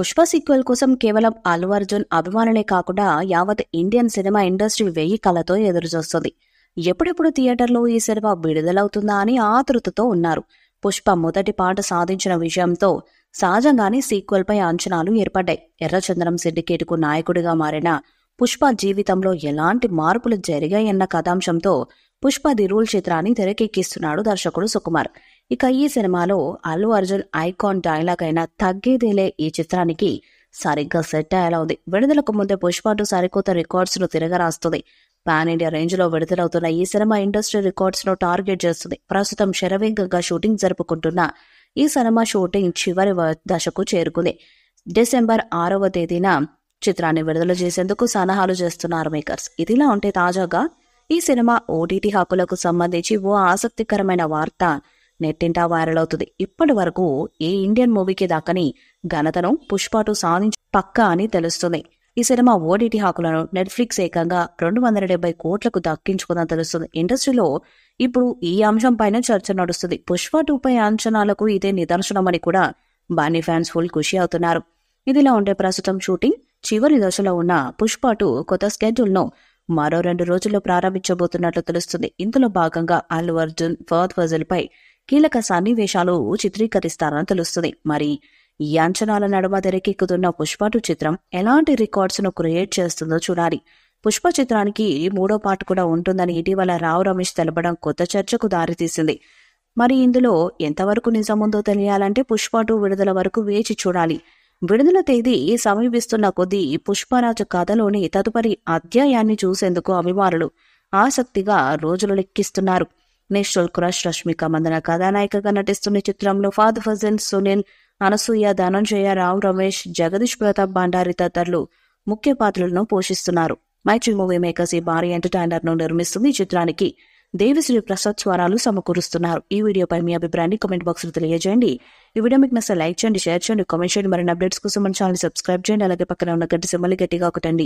Pushpa sequel కోసం కేవలం అల్లు అర్జున్ అభిమానులే కాకుండా యావత్ ఇండియన్ సినిమా ఇండస్ట్రీ 1000 కళ్ళతో ఎదురుచూస్తుంది. ఎప్పుడెప్పుడు థియేటర్లో ఈ సినిమా విడుదలవుతుందా అని ఆతృతతో ఉన్నారు. పుష్ప మొదటి పాట సాధించిన విజయంతో సహజంగానే సీక్వెల్ పై అంచనాలు ఏర్పడ్డాయి. ఎర్రచంద్రం సిండికేట్కు నాయకుడిగా మారిన పుష్ప జీవితంలో ఎలాంటి మార్పులు జరిగాయన్న కథాంశంతో పుష్ప ది రూల్ చిత్రాన్ని తెరకెక్కిస్తున్నాడు దర్శకుడు సుకుమార్. ఇక ఈ సినిమాలో అల్లు అర్జున్ ఐకాన్ డైలాగ్ అయిన తగ్గేదేలే ఈ చిత్రానికి సరిగ్గా సెట్ అయ్యేలా ఉంది. విడుదలకు ముందే పుష్ప 2 సరికొత్త రికార్డ్స్ ను తిరగరాస్తుంది. పాన్ ఇండియా రేంజ్ లో విడుదలవుతున్న ఈ సినిమా ఇండస్ట్రీ రికార్డ్స్ ను టార్గెట్ చేస్తుంది. ప్రస్తుతం శరవేగంగా షూటింగ్ జరుపుకుంటున్న ఈ సినిమా షూటింగ్ చివరి దశకు చేరుకుంది. డిసెంబర్ 6వ తేదీన చిత్రాన్ని విడుదల చేసేందుకు సన్నాహాలు చేస్తున్నారు మేకర్స్. ఇదిలా ఉంటే తాజాగా ఈ సినిమా ఓటీటీ హక్కులకు సంబంధించి ఓ ఆసక్తికరమైన వార్త నెట్టింటా వైరల్ అవుతుంది. ఇప్పటి వరకు ఏ ఇండియన్ మూవీకి దక్కని ఘనతను పుష్ప 2 సాధించి పక్కా అని తెలుస్తుంది. ఈ సినిమా ఓటీటీ హక్కులను నెట్ఫ్లిక్స్ ఏకంగా 270 కోట్లకు దక్కించుకుందని తెలుస్తుంది. ఇండస్ట్రీలో ఇప్పుడు ఈ అంశం పైన చర్చ నడుస్తుంది. పుష్ప 2 పై అంచనాలకు ఇదే నిదర్శనమని కూడా బన్నీ ఫ్యాన్స్ ఫుల్ ఖుషి అవుతున్నారు. ఇదిలా ఉంటే ప్రస్తుతం షూటింగ్ చివరి దశలో ఉన్న పుష్ప 2 కొత్త స్కెడ్యూల్ ను మరో 2 రోజుల్లో ప్రారంభించబోతున్నట్లు తెలుస్తుంది. ఇందులో భాగంగా అల్లు అర్జున్ ఫహద్ ఫాజిల్ పై కీలక సన్నివేశాలు చిత్రీకరిస్తారని తెలుస్తుంది. మరి ఈ అంచనాల నడుమ తెరకెక్కుతున్న పుష్ప 2 చిత్రం ఎలాంటి రికార్డ్స్ ను క్రియేట్ చేస్తుందో చూడాలి. పుష్ప చిత్రానికి 3వ పార్ట్ కూడా ఉంటుందని ఇటీవల రావు రమేష్ తెలపడం కొత్త చర్చకు దారితీసింది. మరి ఇందులో ఎంతవరకు నిజముందో తెలియాలంటే పుష్ప 2 విడుదల వరకు వేచి చూడాలి. విడుదల తేదీ సమీపిస్తున్న కొద్దీ పుష్పరాజు కథలోని తదుపరి అధ్యాయాన్ని చూసేందుకు అభిమానులు ఆసక్తిగా రోజులు లెక్కిస్తున్నారు. నేషనల్ క్రష్ రష్మిక మందన కథానాయికగా నటిస్తున్న చిత్రంలో ఫహద్ ఫాజిల్, సునీల్, అనసూయ, ధనంజయ, రావు రమేష్, జగదీష్ ప్రతాప్ భండారి తదితరులు ముఖ్య పాత్రలను పోషిస్తున్నారు. మైత్రి మూవీ మేకర్స్ ఈ భారీ ఎంటర్టైనర్ ను నిర్మిస్తుంది. ఈ చిత్రానికి దేవిశ్రీ ప్రసాద్ స్వరాలు సమకూరుస్తున్నారు. ఈ వీడియోపై మీ అభిప్రాయాన్ని కామెంట్ బాక్స్ లో తెలియజేయండి. ఈ వీడియో మీకు నచ్చితే లైక్ చేయండి, షేర్ చేయండి, కామెంట్ చేయండి. మరిన్ని అప్డేట్స్ కోసం మన ఛానల్ సబ్స్క్రైబ్ చేయండి. అలాగే పక్కన ఉన్న గంట సింబల్ గట్టిగా కొట్టండి.